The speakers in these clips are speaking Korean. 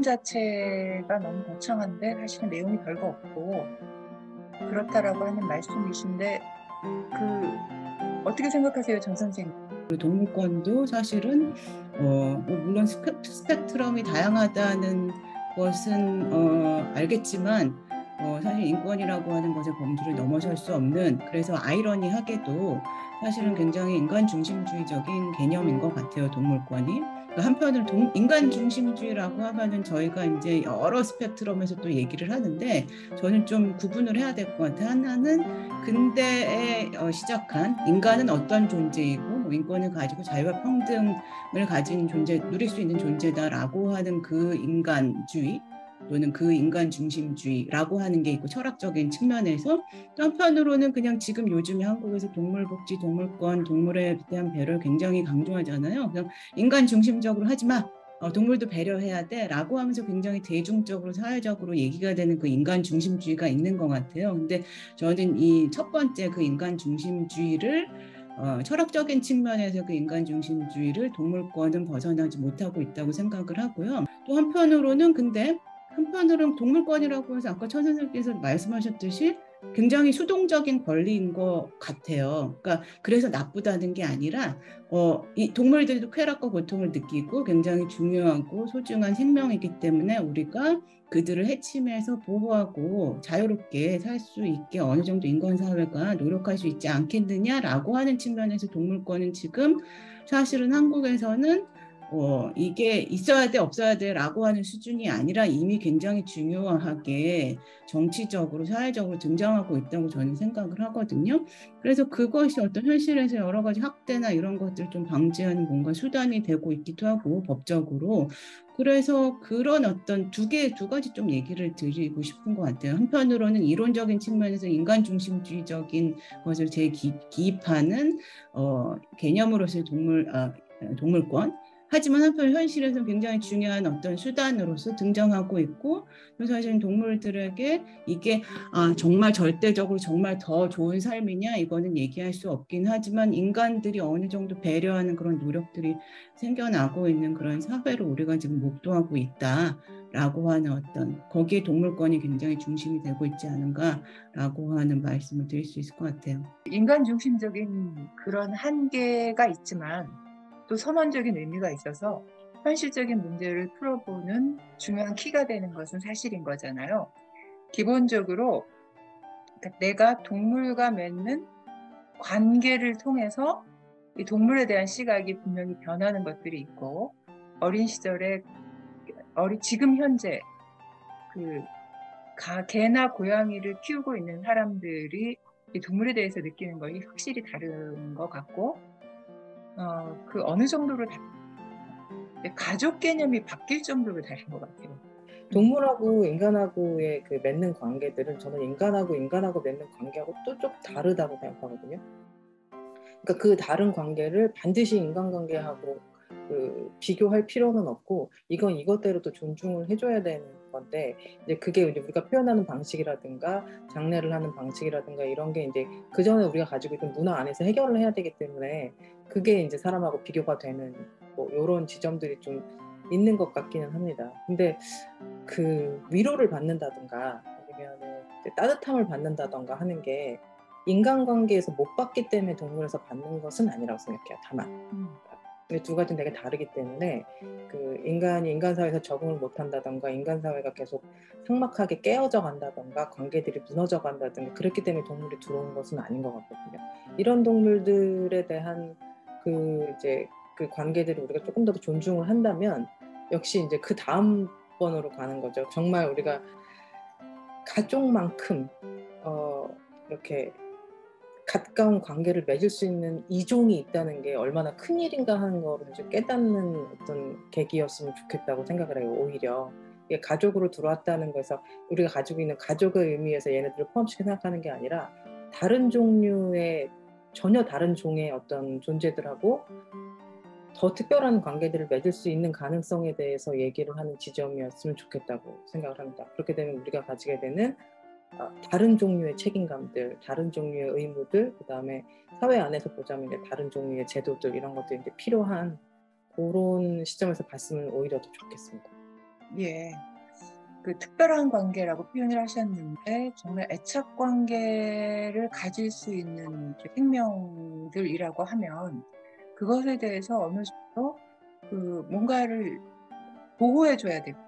내용 자체가 너무 거창한데 사실은 내용이 별거 없고 그렇다라고 하는 말씀이신데 어떻게 생각하세요, 정 선생님? 동물권도 사실은 물론 스펙트럼이 다양하다는 것은 알겠지만 사실 인권이라고 하는 것의 범주를 넘어설 수 없는, 그래서 아이러니하게도 사실은 굉장히 인간 중심주의적인 개념인 것 같아요, 동물권이. 그러니까 한편으로 인간 중심주의라고 하면은 저희가 이제 여러 스펙트럼에서 또 얘기를 하는데 저는 좀 구분을 해야 될 것 같아요. 하나는 근대에 시작한 인간은 어떤 존재이고 인권을 가지고 자유와 평등을 가진 존재, 누릴 수 있는 존재다라고 하는 그 인간주의 또는 그 인간 중심주의라고 하는 게 있고, 철학적인 측면에서 또 한편으로는 그냥 지금 요즘에 한국에서 동물복지, 동물권, 동물에 대한 배려를 굉장히 강조하잖아요. 그냥 인간 중심적으로 하지 마, 동물도 배려해야 돼 라고 하면서 굉장히 대중적으로 사회적으로 얘기가 되는 그 인간 중심주의가 있는 것 같아요. 근데 저는 이 첫 번째 그 인간 중심주의를 철학적인 측면에서 그 인간 중심주의를 동물권은 벗어나지 못하고 있다고 생각을 하고요. 또 한편으로는 동물권이라고 해서 아까 천 선생님께서 말씀하셨듯이 굉장히 수동적인 권리인 것 같아요. 그러니까 그래서 나쁘다는 게 아니라 이 동물들도 쾌락과 고통을 느끼고 굉장히 중요하고 소중한 생명이기 때문에 우리가 그들을 해침해서 보호하고 자유롭게 살 수 있게 어느 정도 인권사회가 노력할 수 있지 않겠느냐라고 하는 측면에서 동물권은 지금 사실은 한국에서는 이게 있어야 돼 없어야 돼 라고 하는 수준이 아니라 이미 굉장히 중요하게 정치적으로 사회적으로 등장하고 있다고 저는 생각을 하거든요. 그래서 그것이 어떤 현실에서 여러 가지 학대나 이런 것들을 좀 방지하는 뭔가 수단이 되고 있기도 하고 법적으로. 그래서 그런 어떤 두 가지 좀 얘기를 드리고 싶은 것 같아요. 한편으로는 이론적인 측면에서 인간 중심주의적인 것을 기입하는 개념으로서의 동물권. 하지만 한편 현실에서 굉장히 중요한 어떤 수단으로서 등장하고 있고, 사실은 동물들에게 이게 정말 절대적으로 정말 더 좋은 삶이냐 이거는 얘기할 수 없긴 하지만 인간들이 어느 정도 배려하는 그런 노력들이 생겨나고 있는 그런 사회를 우리가 지금 목도하고 있다라고 하는 어떤, 거기에 동물권이 굉장히 중심이 되고 있지 않은가라고 하는 말씀을 드릴 수 있을 것 같아요. 인간 중심적인 그런 한계가 있지만 또 선언적인 의미가 있어서 현실적인 문제를 풀어보는 중요한 키가 되는 것은 사실인 거잖아요. 기본적으로 내가 동물과 맺는 관계를 통해서 이 동물에 대한 시각이 분명히 변하는 것들이 있고, 어린 시절에 지금 현재 개나 고양이를 키우고 있는 사람들이 이 동물에 대해서 느끼는 것이 확실히 다른 것 같고, 그 어느 정도로 가족 개념이 바뀔 정도로 다른 것 같아요. 동물하고 인간하고의 그 맺는 관계들은 저는 인간하고 맺는 관계하고 또 좀 다르다고 생각하거든요. 그러니까 그 다른 관계를 반드시 인간관계하고 비교할 필요는 없고 이건 이것대로도 존중을 해줘야 되는 건데, 이제 그게 이제 우리가 표현하는 방식이라든가 장례를 하는 방식이라든가 이런 게 이제 그 전에 우리가 가지고 있던 문화 안에서 해결을 해야 되기 때문에 그게 이제 사람하고 비교가 되는 뭐 이런 지점들이 좀 있는 것 같기는 합니다. 근데 그 위로를 받는다든가 아니면 따뜻함을 받는다든가 하는 게 인간관계에서 못 받기 때문에 동물에서 받는 것은 아니라고 생각해요. 다만 이 두 가지는 되게 다르기 때문에 그 인간이 인간 사회에서 적응을 못한다던가 인간 사회가 계속 삭막하게 깨어져 간다던가 관계들이 무너져 간다든가 그렇기 때문에 동물이 들어온 것은 아닌 것 같거든요. 이런 동물들에 대한 이제 그 관계들을 우리가 조금 더 존중을 한다면 역시 이제 그 다음 번으로 가는 거죠. 정말 우리가 가족만큼 이렇게 가까운 관계를 맺을 수 있는 이종이 있다는 게 얼마나 큰 일인가 하는 거를 좀 깨닫는 어떤 계기였으면 좋겠다고 생각을 해요. 오히려 이게 가족으로 들어왔다는 거에서 우리가 가지고 있는 가족의 의미에서 얘네들을 포함시켜 생각하는 게 아니라 다른 종류의 전혀 다른 종의 어떤 존재들하고 더 특별한 관계들을 맺을 수 있는 가능성에 대해서 얘기를 하는 지점이었으면 좋겠다고 생각을 합니다. 그렇게 되면 우리가 가지게 되는 다른 종류의 책임감들, 다른 종류의 의무들, 그 다음에 사회 안에서 보자면 다른 종류의 제도들 이런 것들이 이제 필요한 그런 시점에서 봤으면 오히려 더 좋겠습니다. 예. 그 특별한 관계라고 표현을 하셨는데 정말 애착 관계를 가질 수 있는 생명들이라고 하면 그것에 대해서 어느 정도 그 뭔가를 보호해 줘야 되고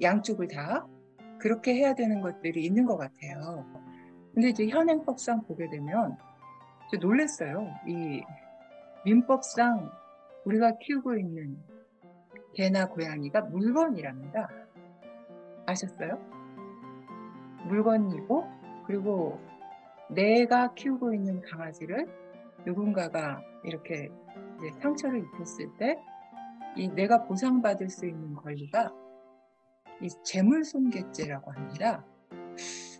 양쪽을 다 그렇게 해야 되는 것들이 있는 것 같아요. 근데 이제 현행법상 보게 되면 놀랐어요. 이 민법상 우리가 키우고 있는 개나 고양이가 물건이랍니다. 아셨어요? 물건이고 그리고 내가 키우고 있는 강아지를 누군가가 이렇게 이제 상처를 입혔을 때 이 내가 보상받을 수 있는 권리가 이 재물손괴죄라고 합니다.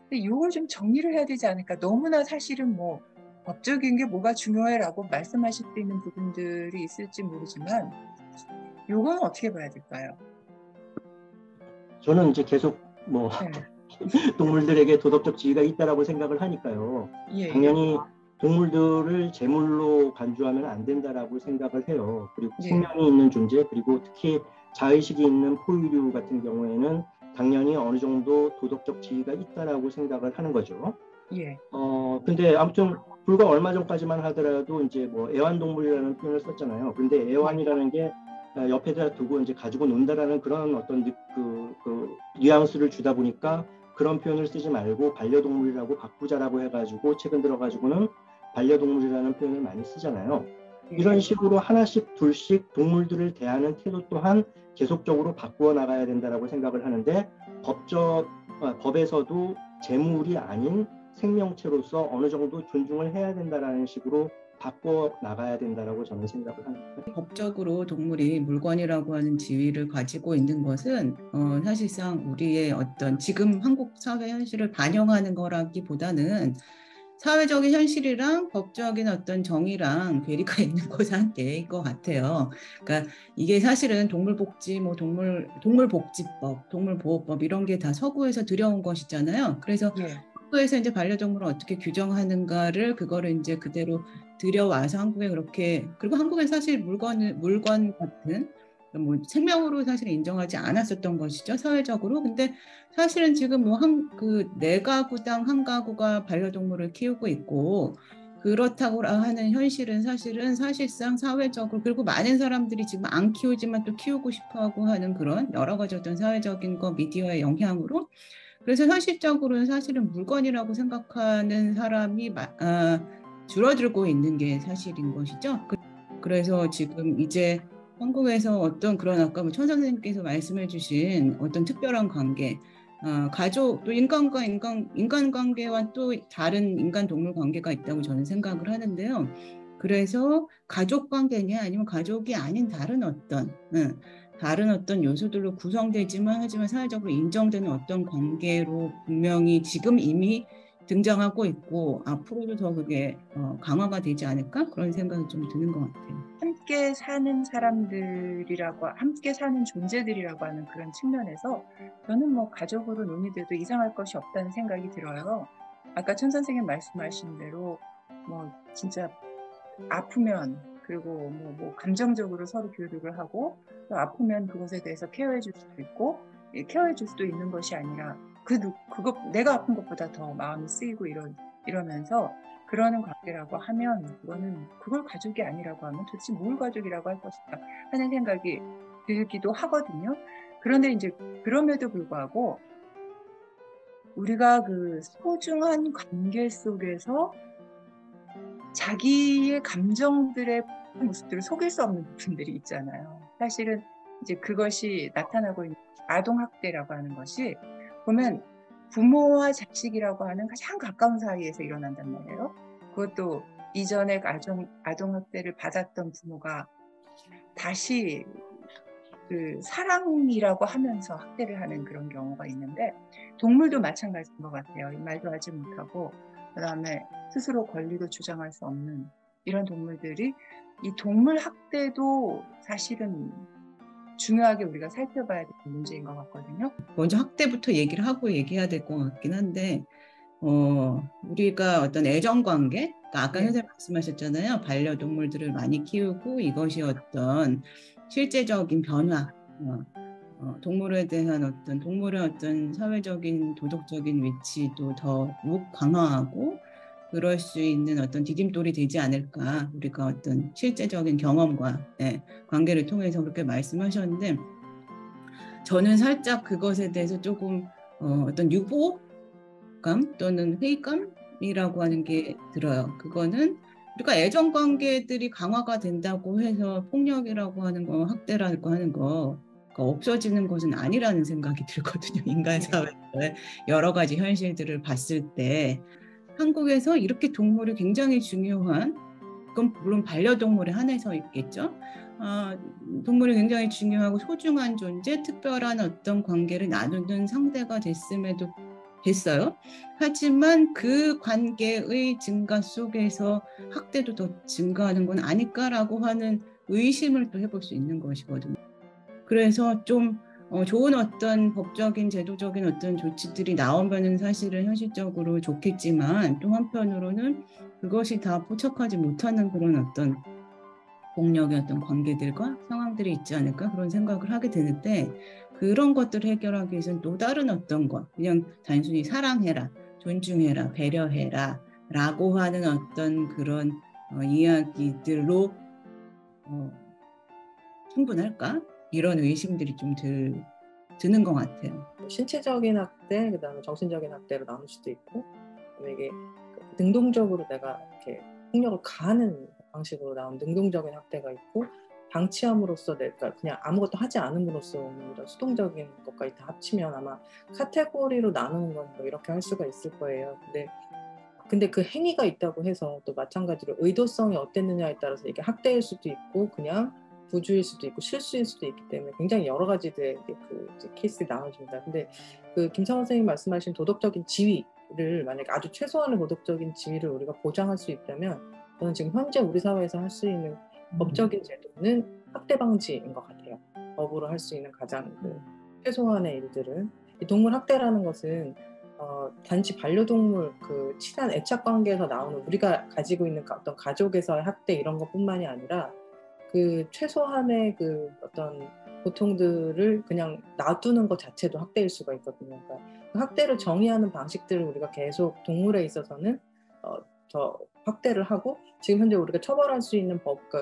근데 이걸 좀 정리를 해야 되지 않을까? 너무나 사실은 뭐 법적인 게 뭐가 중요해라고 말씀하실 수 있는 부분들이 있을지 모르지만 이건 어떻게 봐야 될까요? 저는 이제 계속 뭐 네. 동물들에게 도덕적 지위가 있다라고 생각을 하니까요. 예, 당연히 동물들을 제물로 간주하면 안 된다라고 생각을 해요. 그리고 예. 생명이 있는 존재, 그리고 특히 자의식이 있는 포유류 같은 경우에는 당연히 어느 정도 도덕적 지위가 있다라고 생각을 하는 거죠. 예. 근데 아무튼 불과 얼마 전까지만 하더라도 이제 뭐 애완동물이라는 표현을 썼잖아요. 근데 애완이라는 게 옆에다 두고 이제 가지고 논다라는 그런 어떤 그 뉘앙스를 주다 보니까 그런 표현을 쓰지 말고 반려동물이라고 바꾸자라고 해가지고 최근 들어가지고는 반려동물이라는 표현을 많이 쓰잖아요. 이런 식으로 하나씩 둘씩 동물들을 대하는 태도 또한 계속적으로 바꾸어 나가야 된다라고 생각을 하는데 법에서도 재물이 아닌 생명체로서 어느 정도 존중을 해야 된다라는 식으로 바꿔 나가야 된다라고 저는 생각을 합니다. 법적으로 동물이 물건이라고 하는 지위를 가지고 있는 것은 사실상 우리의 어떤 지금 한국 사회 현실을 반영하는 거라기보다는 사회적인 현실이랑 법적인 어떤 정의랑 괴리가 있는 것이 한계인 것 같아요. 그러니까 이게 사실은 동물복지, 뭐 동물복지법, 동물보호법 이런 게 다 서구에서 들여온 것이잖아요. 그래서 서구에서 이제 반려동물을 어떻게 규정하는가를 그거를 이제 그대로 들여와서 한국에 그렇게, 그리고 한국에 사실 물건 같은 뭐 생명으로 사실 인정하지 않았었던 것이죠, 사회적으로. 근데 사실은 지금 뭐 네 가구당 한 가구가 반려동물을 키우고 있고 그렇다고 하는 현실은 사실상 사회적으로, 그리고 많은 사람들이 지금 안 키우지만 또 키우고 싶어하고 하는 그런 여러 가지 어떤 사회적인 미디어의 영향으로, 그래서 현실적으로는 사실은 물건이라고 생각하는 사람이 줄어들고 있는 게 사실인 것이죠. 그래서 지금 이제 한국에서 어떤 그런 아까 천 선생님께서 말씀해 주신 어떤 특별한 관계, 가족, 또 인간과 인간 관계와 또 다른 인간 동물 관계가 있다고 저는 생각을 하는데요. 그래서 가족 관계냐 아니면 가족이 아닌 다른 어떤 요소들로 구성되지만 하지만 사회적으로 인정되는 어떤 관계로 분명히 지금 이미 등장하고 있고 앞으로도 더 그게 강화가 되지 않을까, 그런 생각이 좀 드는 것 같아요. 함께 사는 사람들이라고, 함께 사는 존재들이라고 하는 그런 측면에서 저는 뭐 가족으로 논의돼도 이상할 것이 없다는 생각이 들어요. 아까 천 선생님 말씀하신 대로 뭐 진짜 아프면, 그리고 뭐 감정적으로 서로 교류를 하고 또 아프면 그것에 대해서 케어해 줄 수도 있고, 케어해 줄 수도 있는 것이 아니라 그거 내가 아픈 것보다 더 마음이 쓰이고 이러면서 그러는 관계라고 하면 그걸 가족이 아니라고 하면 도대체 뭘 가족이라고 할 것인가 하는 생각이 들기도 하거든요. 그런데 이제 그럼에도 불구하고 우리가 그 소중한 관계 속에서 자기의 감정들의 모습들을 속일 수 없는 부분들이 있잖아요. 사실은 이제 그것이 나타나고 있는 아동학대라고 하는 것이 보면 부모와 자식이라고 하는 가장 가까운 사이에서 일어난단 말이에요. 그것도 이전에 아동학대를 받았던 부모가 다시 그 사랑이라고 하면서 학대를 하는 그런 경우가 있는데, 동물도 마찬가지인 것 같아요. 말도 하지 못하고 그다음에 스스로 권리도 주장할 수 없는 이런 동물들이, 이 동물 학대도 사실은 중요하게 우리가 살펴봐야 될 문제인 것 같거든요. 먼저 학대부터 얘기를 하고 얘기해야 될 것 같긴 한데 우리가 어떤 애정관계, 그러니까 아까 선생님 말씀하셨잖아요. 반려동물들을 많이 키우고 이것이 어떤 실제적인 변화, 동물에 대한 동물의 사회적인 도덕적인 위치도 더 강화하고 그럴 수 있는 디딤돌이 되지 않을까. 우리가 실제적인 경험과 관계를 통해서 그렇게 말씀하셨는데, 저는 살짝 그것에 대해서 조금 유보감 또는 회의감이라고 하는 게 들어요. 그거는 우리가 애정 관계들이 강화가 된다고 해서 폭력이라고 하는 거, 학대라고 하는 거 없어지는 것은 아니라는 생각이 들거든요. 인간 사회의 여러 가지 현실들을 봤을 때 한국에서 이렇게 동물이 굉장히 중요한, 그건 물론 반려동물에 한해서 있겠죠. 동물이 굉장히 중요하고 소중한 존재, 특별한 관계를 나누는 상대가 됐어요. 하지만 그 관계의 증가 속에서 학대도 더 증가하는 건 아닐까라고 하는 의심을 또 해볼 수 있는 것이거든요. 그래서 좀 좋은 법적인 제도적인 조치들이 나오면은 사실은 현실적으로 좋겠지만, 또 한편으로는 그것이 다 포착하지 못하는 그런 폭력의 관계들과 상황들이 있지 않을까, 그런 생각을 하게 되는데, 그런 것들을 해결하기 위해서는 또 다른 것, 그냥 단순히 사랑해라, 존중해라, 배려해라 라고 하는 그런 이야기들로 충분할까? 이런 의심들이 좀 드는 것 같아요. 신체적인 학대, 그다음에 정신적인 학대로 나눌 수도 있고, 이게 능동적으로 내가 이렇게 폭력을 가하는 방식으로 나온 능동적인 학대가 있고, 방치함으로써 내가 그냥 아무것도 하지 않음으로써 오는 이런 수동적인 것까지 다 합치면 아마 카테고리로 나누는 건 뭐 이렇게 할 수가 있을 거예요. 근데 그 행위가 있다고 해서 또 마찬가지로 의도성이 어땠느냐에 따라서 이게 학대일 수도 있고 그냥 부주일 수도 있고 실수일 수도 있기 때문에 굉장히 여러 가지들의 케이스가 나눠집니다. 근데 김창원 선생님 말씀하신 도덕적인 지위를 만약에 아주 최소한의 도덕적인 지위를 우리가 보장할 수 있다면, 저는 지금 현재 우리 사회에서 할 수 있는 법적인 제도는 학대 방지인 것 같아요. 법으로 할 수 있는 가장 최소한의 일들은, 이 동물 학대라는 것은 단지 반려동물 친한 애착 관계에서 나오는 우리가 가지고 있는 가족에서의 학대 이런 것뿐만이 아니라 최소한의 고통들을 그냥 놔두는 것 자체도 학대일 수가 있거든요. 그러니까 그 학대를 정의하는 방식들을 우리가 계속 동물에 있어서는 더 확대를 하고, 지금 현재 우리가 처벌할 수 있는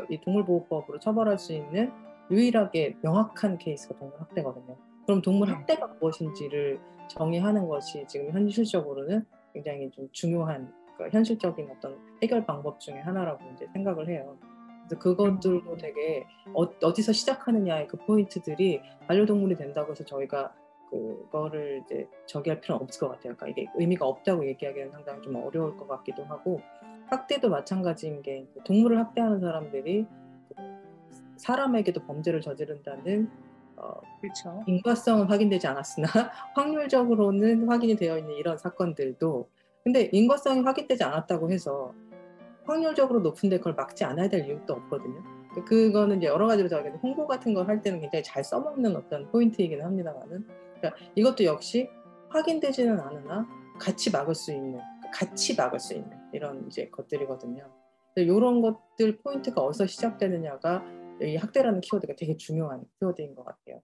이 동물보호법으로 처벌할 수 있는 유일하게 명확한 케이스가 동물 학대거든요. 그럼 동물 학대가 무엇인지를 정의하는 것이 지금 현실적으로는 굉장히 좀 중요한 현실적인 해결 방법 중에 하나라고 이제 생각을 해요. 그래서 그것들도 되게 어디서 시작하느냐의 포인트들이 반려동물이 된다고 해서 저희가 그거를 이제 저기할 필요는 없을 것 같아요. 그러니까 이게 의미가 없다고 얘기하기는 상당히 좀 어려울 것 같기도 하고, 학대도 마찬가지인 게 동물을 학대하는 사람들이 사람에게도 범죄를 저지른다는 그렇죠. 인과성은 확인되지 않았으나 확률적으로는 확인이 되어 있는 이런 사건들도, 근데 인과성이 확인되지 않았다고 해서 확률적으로 높은데 그걸 막지 않아야 될 이유도 없거든요. 그거는 이제 여러 가지로 저희가 홍보 같은 걸 할 때는 굉장히 잘 써먹는 포인트이긴 합니다만은, 그러니까 이것도 역시 확인되지는 않으나 같이 막을 수 있는 이런 이제 것들이거든요. 이런 것들 포인트가 어디서 시작되느냐가 이 학대라는 키워드가 되게 중요한 키워드인 것 같아요.